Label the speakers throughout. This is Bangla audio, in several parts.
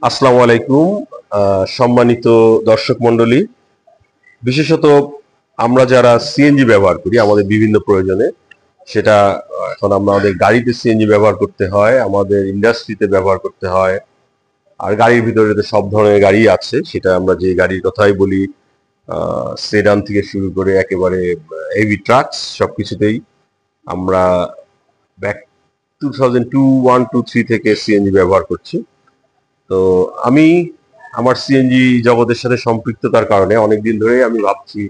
Speaker 1: আসসালামু আলাইকুম। সম্মানিত দর্শক মণ্ডলী, বিশেষত আমরা যারা সিএনজি ব্যবহার করি আমাদের বিভিন্ন প্রয়োজনে, সেটা এখন আমাদের গাড়িতে সিএনজি ব্যবহার করতে হয়, আমাদের ইন্ডাস্ট্রিতে ব্যবহার করতে হয়। আর গাড়ির ভিতরে তো সব ধরনের গাড়ি আছে, সেটা আমরা যে গাড়ির কথাই বলি, সেডান থেকে শুরু করে একেবারে হেভি ট্রাকস সবকিছুতেই আমরা ব্যাক 2002, 1, 2, 3 থেকে সিএনজি ব্যবহার করছি। তো আমি আমার সিএনজি জগতের সাথে সম্পৃক্ততার কারণে অনেকদিন ধরে আমি ভাবছি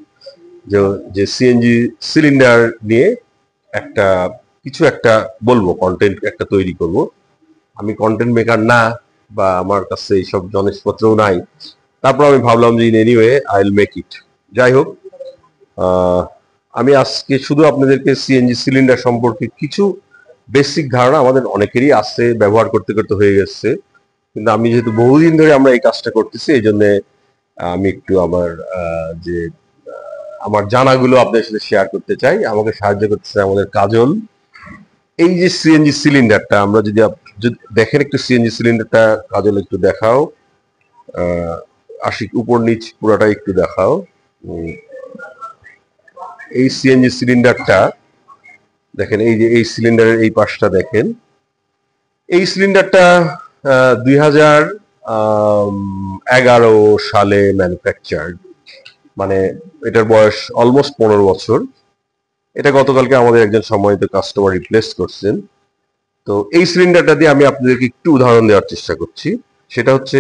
Speaker 1: যে যে সিএনজি সিলিন্ডার নিয়ে একটা কিছু একটা বলবো, কন্টেন্ট একটা তৈরি করব। আমি কন্টেন্ট মেকার না, বা আমার কাছে এইসব জিনিসপত্রও নাই। তারপর আমি ভাবলাম যে anyway I will make it. যাই হোক, আহ, আমি আজকে শুধু আপনাদেরকে সিএনজি সিলিন্ডার সম্পর্কে কিছু বেসিক ধারণা আমাদের অনেকেরই আছে, ব্যবহার করতে করতে হয়ে গেছে। কিন্তু আমি যেহেতু বহুদিন ধরে আমরা এই কাজটা করতেছি, এই জন্য আমি একটু আমার জানাগুলো আপনাদের সাথে শেয়ার করতে চাই। আমাকে সাহায্য করতেছে আমাদের কাজল। এই যে সিএনজি সিলিন্ডারটা আমরা যদি দেখেন, একটু সিএনজি সিলিন্ডারটা কাজল একটু দেখাও। আশিক উপর নিচ পুরাটা একটু দেখাও। উম, এই সিএনজি সিলিন্ডারটা দেখেন, এই যে এই সিলিন্ডারের এই পাশটা দেখেন। এই সিলিন্ডারটা 2011 সালে ম্যানুফ্যাকচার্ড, মানে এটার বয়স অলমোস্ট 15 বছর। এটা গতকালকে আমাদের একজন সম্মানিত কাস্টমার রিপ্লেস করছেন। তো এই সিলিন্ডারটা দিয়ে আমি আপনাদেরকে একটু উদাহরণ দেওয়ার চেষ্টা করছি। সেটা হচ্ছে,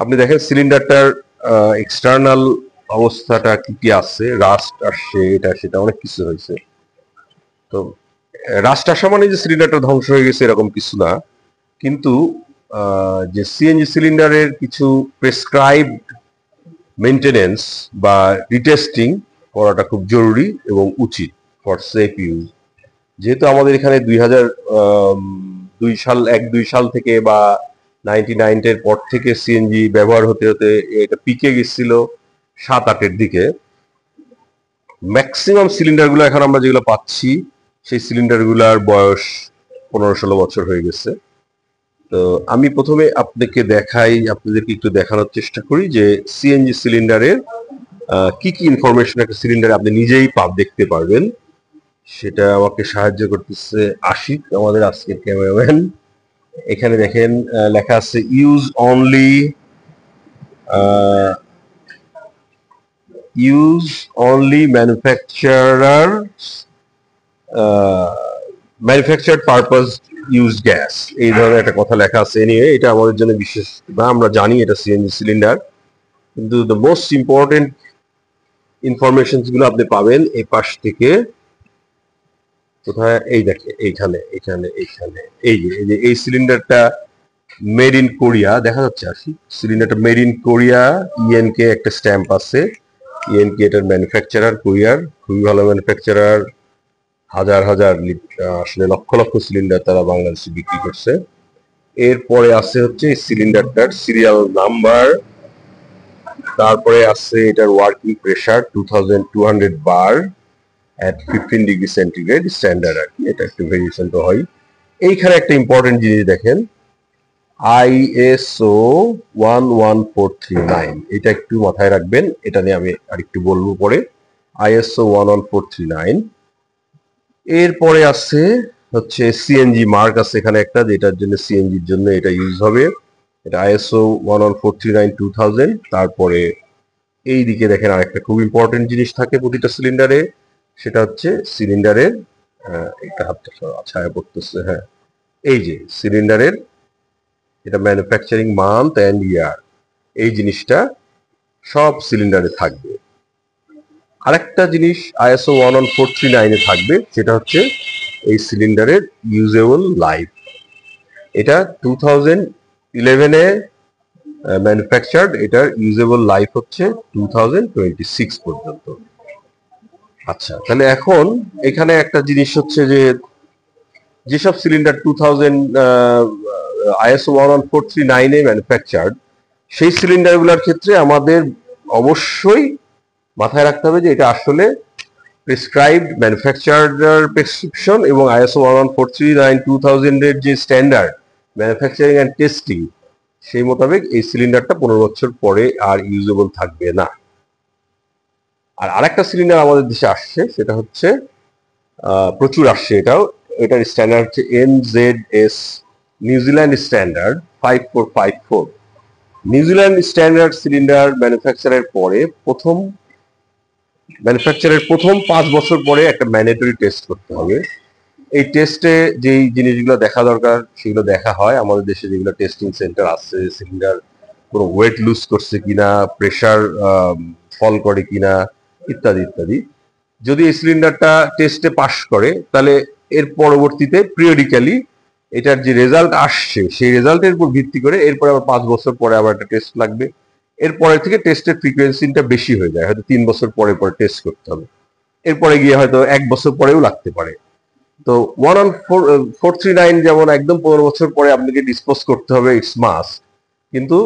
Speaker 1: আপনি দেখেন সিলিন্ডারটার এক্সটার্নাল অবস্থাটা কি কি আছে, রাস্ট আসছে, এটা সেটা অনেক কিছু হয়েছে। তো রাস্ট আসা মানে যে সিলিন্ডারটা ধ্বংস হয়ে গেছে এরকম কিছু না, কিন্তু যে সিএনজি সিলিন্ডারের কিছু প্রেসক্রাইবড মেনটেনেন্স বা রিটেস্টিং করাটা খুব জরুরি এবং উচিত ফর সেফ ইউজ। যেহেতু আমাদের এখানে 2002 সাল থেকে বা 99-এর পর থেকে সিএনজি ব্যবহার হতে হতে এটা পিকে গেছিল 7-8-এর দিকে। ম্যাক্সিমাম সিলিন্ডারগুলো এখন আমরা যেগুলো পাচ্ছি, সেই সিলিন্ডারগুলোর বয়স 15-16 বছর হয়ে গেছে। তো আমি প্রথমে আপনাদেরকে একটু দেখানোর চেষ্টা করি যে সিএনজি সিলিন্ডারের কি কি ইনফরমেশন একটা সিলিন্ডারে আপনি নিজেই দেখতে পারবেন। সেটা আমাকে সাহায্য করতেছে আশিক, আমাদের আজকের ক্যামেরাম্যান। এখানে দেখেন লেখা আছে use only manufactured purpose use gas, এই ধরনের একটা কথা লেখা আছে। নিয়ে এটা আমাদের জন্য বিশেষ না, আমরা জানি এটা সিএনজি সিলিন্ডার, কিন্তু দ্য মোস্ট ইম্পর্টেন্ট ইনফরমেশন গুলো আপনি পাবেন এই পাশ থেকে। কোথায়? এই দেখে এইখানে এইখানে এইখানে এই যে এই সিলিন্ডারটা মেড ইন কোরিয়া দেখা যাচ্ছে। আসি, সিলিন্ডারটা মেড ইন কোরিয়া, ইএনকে একটা স্ট্যাম্প আছে। ইএনকে এটার ম্যানুফ্যাকচারার, কোরিয়ার খুবই ভালো ম্যানুফ্যাকচারার। হাজার হাজার আসলে লক্ষ লক্ষ সিলিন্ডার তারা বাংলাদেশে বিক্রি করছে। এরপরে আছে হচ্ছে এই সিলিন্ডারটার সিরিয়াল নাম্বার, তারপরে আছে এটার working pressure 2200 bar at 15 degree centigrade standard আর কি, এটা একটু ভেরিয়েশন তো হয়। এইখানে একটা ইম্পর্টেন্ট জিনিস দেখেন, ISO 11439, এটা একটু মাথায় রাখবেন। এটা নিয়ে আমি আরেকটু বলবো পরে। ISO 11439। এরপরে আছে হচ্ছে সিএনজি মার্ক আছে এখানে একটা, যেটার জন্য সিএনজির জন্য এটা ইউজ হবে। এটা ISO 11439:2000। তারপরে এই দিকে দেখেন আরেকটা খুব ইম্পর্টেন্ট জিনিস থাকে প্রতিটা সিলিন্ডারে, সেটা হচ্ছে সিলিন্ডারের একটা হাতটা ছায়া পড়তেছে, হ্যাঁ, এই যে সিলিন্ডারের এটা ম্যানুফ্যাকচারিং মান্থ অ্যান্ড ইয়ার, এই জিনিসটা সব সিলিন্ডারে থাকবে। আরেকটা জিনিস ISO 11439-এ থাকবে, সেটা হচ্ছে এই সিলিন্ডারের ইউজেবল লাইফ। এটা 2011-এ ম্যানুফ্যাকচার্ড, এটার ইউজেবল লাইফ হচ্ছে 2026 পর্যন্ত। আচ্ছা, তাহলে এখন এখানে একটা জিনিস হচ্ছে যে যেসব সিলিন্ডার ISO 11439-এ ম্যানুফ্যাকচার্ড, সেই সিলিন্ডারগুলোর ক্ষেত্রে আমাদের অবশ্যই মাথায় রাখতে হবে যে এটা আসলে প্রেসক্রাইবড ম্যানুফ্যাকচারার প্রেসক্রিপশন এবং ISO 11439:2000-এর যে স্ট্যান্ডার্ড ম্যানুফ্যাকচারিং অ্যান্ড টেস্টিং, সেই মোতাবেক এই সিলিন্ডারটা 15 বছর পরে আর ইউজেবল থাকবে না। আর আরেকটা সিলিন্ডার আমাদের দেশে আসছে, সেটা হচ্ছে প্রচুর আসছে, এটার স্ট্যান্ডার্ড হচ্ছে NZS, New Zealand standard 5454। New Zealand standard cylinder ম্যানুফ্যাকচারের প্রথম 5 বছর পরে একটা ম্যান্ডেটরি টেস্ট করতে হবে। এই টেস্টে যেই জিনিসগুলো দেখা দরকার সেগুলো দেখা হয়। আমাদের দেশে যেগুলো টেস্টিং সেন্টার আছে, সিলিন্ডার কোনো ওয়েট লুজ করছে কিনা, প্রেসার ফল করে কিনা, ইত্যাদি ইত্যাদি। যদি এই সিলিন্ডারটা টেস্টে পাস করে, তাহলে এর পরবর্তীতে পিরিয়ডিক্যালি এটার যে রেজাল্ট আসছে সেই রেজাল্টের উপর ভিত্তি করে এরপরে আবার 5 বছর পরে আবার একটা টেস্ট লাগবে। এরপরে থেকে টেস্টের ফ্রিকোয়েন্সিটা বেশি হয়ে যায়, হয়তো 3 বছর পরে পরে টেস্ট করতে হবে। এরপরে গিয়ে হয়তো 1 বছর পরেও লাগতে পারে। তো 11439 যেমন একদম 15 বছর পরে আপনাকে ডিসপোজ করতে হবে, ইটস মাস্ট। কিন্তু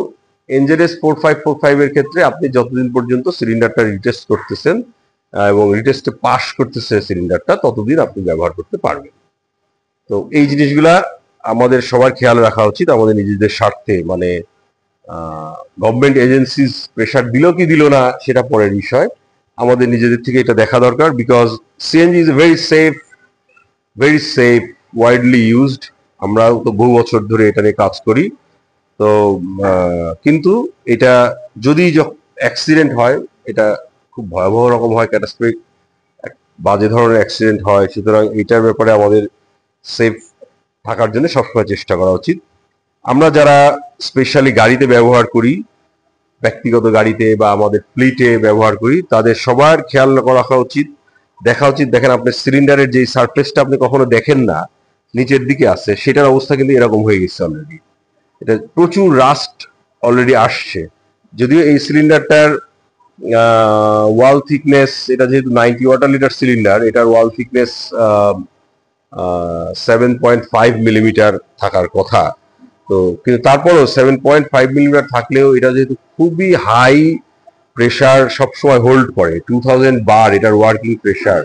Speaker 1: NZS 4545 এর ক্ষেত্রে আপনি যতদিন পর্যন্ত সিলিন্ডারটা রিটেস্ট করতেছেন এবং রিটেস্টে পাস করতেছে সিলিন্ডারটা, ততদিন আপনি ব্যবহার করতে পারবেন। তো এই জিনিসগুলা আমাদের সবার খেয়াল রাখা উচিত আমাদের নিজেদের স্বার্থে। মানে গভর্নমেন্ট এজেন্সিজ প্রেশার দিল কি দিল না সেটা পরের বিষয়, আমাদের নিজেদের থেকে এটা দেখা দরকার। Because CNG is very safe, widely used. আমরা তো বহু বছর ধরে এটা নিয়ে কাজ করি। তো কিন্তু এটা যদি অ্যাক্সিডেন্ট হয়, এটা খুব ভয়াবহ রকম হয়, ক্যাটাস্ট্রফিক বাজে ধরনের অ্যাক্সিডেন্ট হয়। সুতরাং এটার ব্যাপারে আমাদের সেফ থাকার জন্য সবসময় চেষ্টা করা উচিত। আমরা যারা স্পেশালি গাড়িতে ব্যবহার করি, ব্যক্তিগত গাড়িতে বা আমাদের ফ্লিটে ব্যবহার করি, তাদের সবার খেয়াল রাখা উচিত, দেখা উচিত। দেখেন, আপনার সিলিন্ডারের যে সারফেসটা আপনি কখনো দেখেন না, নিচের দিকে আছে, সেটার অবস্থা কিন্তু এরকম হয়ে গেছে অলরেডি। এটা প্রচুর রাস্ট অলরেডি আসছে। যদিও এই সিলিন্ডারটার ওয়াল থিকনেস, এটা যেহেতু 90 ওয়াটার লিটার সিলিন্ডার, এটার ওয়াল থিকনেস 7.5 মিলিমিটার থাকার কথা। তো কিন্তু তারপরও 7.5 মিলিমিটার থাকলেও এটা যেহেতু খুবই হাই প্রেসার সবসময় হোল্ড করে, 2000 বার এটার ওয়ার্কিং প্রেসার।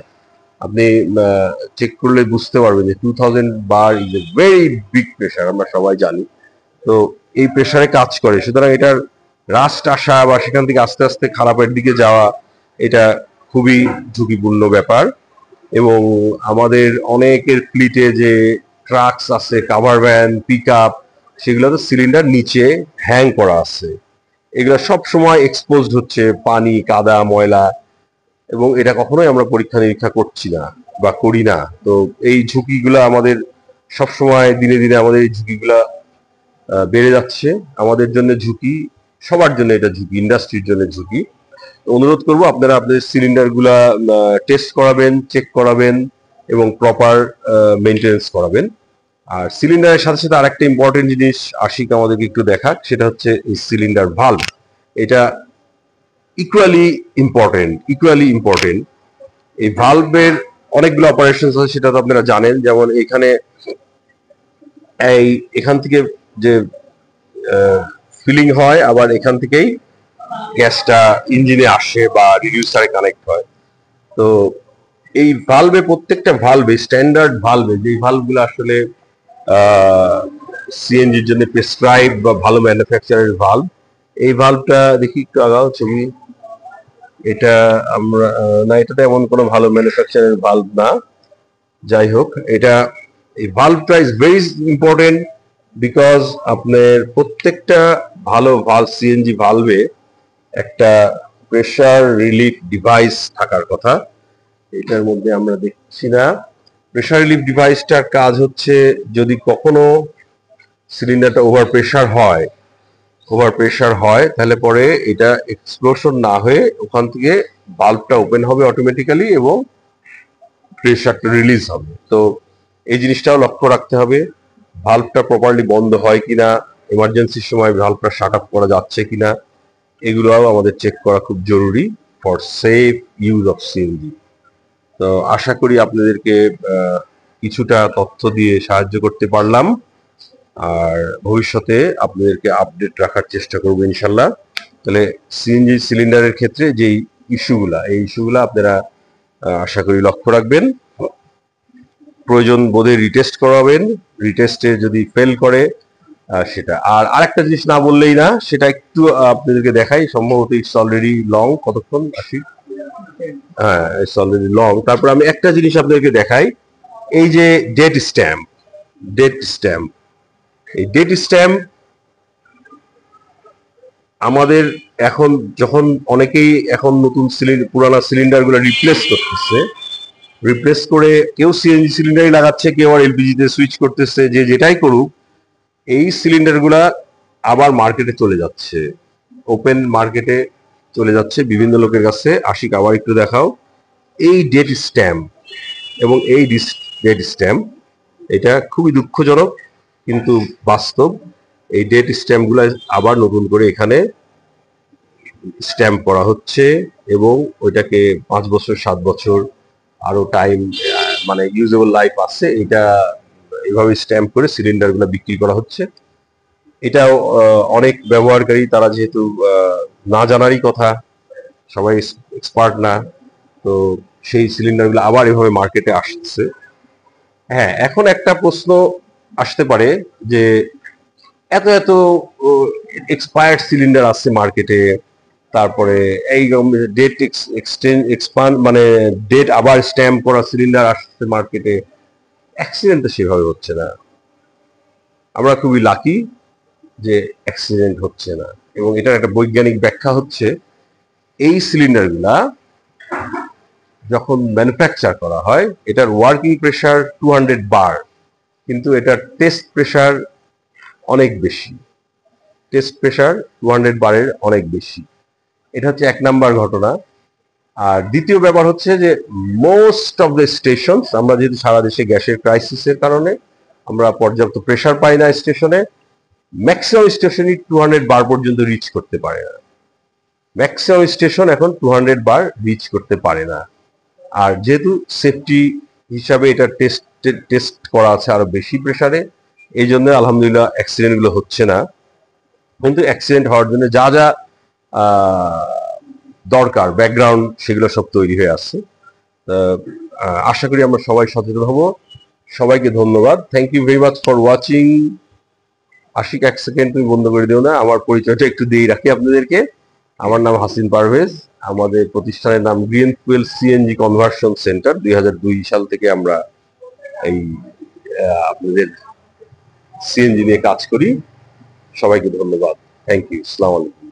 Speaker 1: আপনি চেক করলে বুঝতে পারবেন যে 2000 বার is a very big pressure, আমরা সবাই জানি। তো এই প্রেসারে কাজ করে, সুতরাং এটার রাস্ট আসা বা সেখান থেকে আস্তে আস্তে খারাপের দিকে যাওয়া, এটা খুবই ঝুঁকিপূর্ণ ব্যাপার। এবং আমাদের অনেকের ফ্লিটে যে ট্রাকস আছে, কাভার ভ্যান, পিক আপ, সেগুলো তো সিলিন্ডার নিচে হ্যাং করা আছে। এগুলো সব সময় এক্সপোজড হচ্ছে পানি, কাদা, ময়লা, এবং এটা কখনোই আমরা পরীক্ষা নিরীক্ষা করছি না বা করি না। তো এই ঝুঁকিগুলো আমাদের সবসময় দিনে দিনে আমাদের এই ঝুঁকিগুলা বেড়ে যাচ্ছে। আমাদের জন্য ঝুঁকি, সবার জন্য এটা ঝুঁকি, ইন্ডাস্ট্রির জন্য ঝুঁকি। অনুরোধ করব আপনারা আপনাদের সিলিন্ডার গুলা টেস্ট করাবেন, চেক করাবেন এবং প্রপার মেনটেন্স করাবেন। আর সিলিন্ডারের সাথে সাথে আরেকটা ইম্পর্টেন্ট জিনিস আশিক আমাদেরকে একটু দেখাক, সেটা হচ্ছে এই সিলিন্ডার ভালভ। এটা ইকুয়ালি ইম্পর্টেন্ট। এই ভালভের অনেকগুলো অপারেশন আছে, সেটা তো আপনারা জানেন। যেমন এখান থেকে যে ফিলিং হয়, আবার এখান থেকেই গ্যাসটা ইঞ্জিনে আসে বা রিডিউসারে কানেক্ট হয়। তো এই ভালভে, প্রত্যেকটা ভালভে, স্ট্যান্ডার্ড ভালভে, যে ভালভগুলো আসলে সিএনজির জন্য প্রেসক্রাইব বা ভালো ম্যানুফ্যাকচারের ভালভ, এই ভালভটা দেখি একটু আগাও ছবি। এটা আমরা না, এটা এমন কোনো ভালো ম্যানুফ্যাকচারের ভালভ না। যাই হোক, এই ভালভটা ইজ ভেরি ইম্পর্টেন্ট, বিকজ আপনার প্রত্যেকটা ভালো ভালভ, সিএনজি ভালভে একটা প্রেসার রিলিফ ডিভাইস থাকার কথা। এটার মধ্যে আমরা দেখছি না। প্রেসার রিলিফ ডিভাইসটার কাজ হচ্ছে, যদি কখনো সিলিন্ডারটা ওভার প্রেসার হয়, তাহলে পরে এটা এক্সপ্লোশন না হয়ে ওখান থেকে ভালভটা ওপেন হবে অটোমেটিক্যালি এবং প্রেসারটা রিলিজ হবে। তো এই জিনিসটাও লক্ষ্য রাখতে হবে, ভালভটা প্রপারলি বন্ধ হয় কিনা, এমার্জেন্সির সময় ভালভটা শাট আপ করা যাচ্ছে কিনা, এগুলোও আমাদের চেক করা খুব জরুরি for safe use of CNG. তো আশা করি আপনাদেরকে কিছুটা তথ্য দিয়ে সাহায্য করতে পারলাম, আর ভবিষ্যতে আপনাদেরকে আপডেট রাখার চেষ্টা করবো ইনশাল্লাহ। তাহলে সিএনজি সিলিন্ডারের ক্ষেত্রে যে এই ইস্যুগুলা আপনারা আশা করি লক্ষ্য রাখবেন। প্রয়োজন বোধে রিটেস্ট করাবেন। রিটেস্টে যদি ফেল করে সেটা আর আরেকটা জিনিস না বললেই না, সেটা একটু আপনাদেরকে দেখাই। সম্ভবত ইটস অলরেডি লং, কতক্ষণ আসি, হ্যাঁ ইটস অলরেডি লং। তারপর আমি একটা জিনিস আপনাদেরকে দেখাই, এই যে ডেট স্ট্যাম্প, ডেট স্ট্যাম্প, এই ডেট স্ট্যাম্প আমাদের এখন যখন অনেকেই এখন নতুন সিলিন্ডার, পুরানা সিলিন্ডার গুলো রিপ্লেস করতেছে, রিপ্লেস করে কেউ সিএনজি সিলিন্ডারই লাগাচ্ছে, কেউ আর এলপিজি তে সুইচ করতেছে, যে যেটাই করুক, এই সিলিন্ডার গুলা আবার মার্কেটে চলে যাচ্ছে, ওপেন মার্কেটে চলে যাচ্ছে বিভিন্ন লোকের কাছে। আশিক আবার একটু দেখাও এই ডেট স্ট্যাম্প এবং এই ডেট স্ট্যাম্প, এটা খুবই দুঃখজনক কিন্তু বাস্তব। এই ডেট স্ট্যাম্প গুলা আবার নতুন করে এখানে স্ট্যাম্প করা হচ্ছে এবং ওইটাকে 5 বছর 7 বছর আরো টাইম, মানে ইউজেবল লাইফ আছে, এটা এইভাবে স্ট্যাম্প করে সিলিন্ডার গুলো বিক্রি করা হচ্ছে। এটাও অনেক ব্যবহারকারী, তারা যেহেতু না জানারই কথা, সবাই এক্সপার্ট না, তো সেই সিলিন্ডার গুলো আবার এভাবে মার্কেটে আসছে। হ্যাঁ, এখন একটা প্রশ্ন আসতে পারে যে এত এত এক্সপায়ার্ড সিলিন্ডার আছে মার্কেটে, তারপরে এই ডেট এক্সপান্ড মানে ডেট আবার স্ট্যাম্প করা সিলিন্ডার আসছে মার্কেটে, অ্যাক্সিডেন্ট তো সেভাবে হচ্ছে না। আমরা খুবই লাকি যে অ্যাক্সিডেন্ট হচ্ছে না, এবং এটার একটা বৈজ্ঞানিক ব্যাখ্যা হচ্ছে এই সিলিন্ডার গুলা যখন ম্যানুফ্যাকচার করা হয়, এটার ওয়ার্কিং প্রেসার 200 বার, কিন্তু এটার টেস্ট প্রেসার অনেক বেশি, টেস্ট প্রেসার 200 বারের অনেক বেশি। এটা হচ্ছে এক নাম্বার ঘটনা। আর দ্বিতীয় ব্যাপার হচ্ছে যে মোস্ট অফ দ্য স্টেশন, আমরা যেহেতু সারা দেশে গ্যাসের ক্রাইসিসের কারণে আমরা পর্যাপ্ত প্রেসার পাই না স্টেশনে, ম্যাক্সিমাম স্টেশনই 200 বার পর্যন্ত রিচ করতে পারে না। ম্যাক্সিমাম স্টেশন এখন 200 বার রিচ করতে পারে না। আর যেহেতু সেফটি হিসাবে এটা টেস্ট করা আছে আরো বেশি প্রেসারে, এই জন্য আলহামদুলিল্লাহ অ্যাক্সিডেন্ট গুলো হচ্ছে না। কিন্তু অ্যাক্সিডেন্ট হওয়ার জন্য যা যা দরকার ব্যাকগ্রাউন্ড, সেগুলো সব তৈরি হয়ে আসছে। আশা করি আমরা সবাই সচেতন হব। সবাইকে ধন্যবাদ, thank you very much for watching. Ashiq, এক সেকেন্ড তুমি বন্ধ করে দিও না, আমার পরিচয়টা একটু দিয়ে রাখি আপনাদেরকে। আমার নাম হাসিন পারভেজ, আমাদের প্রতিষ্ঠানের নাম green fuel CNG conversion centre. 2002 সাল থেকে আমরা এই আপনাদের সিএনজি নিয়ে কাজ করি। সবাইকে ধন্যবাদ, থ্যাংক ইউ, আসসালামু আলাইকুম।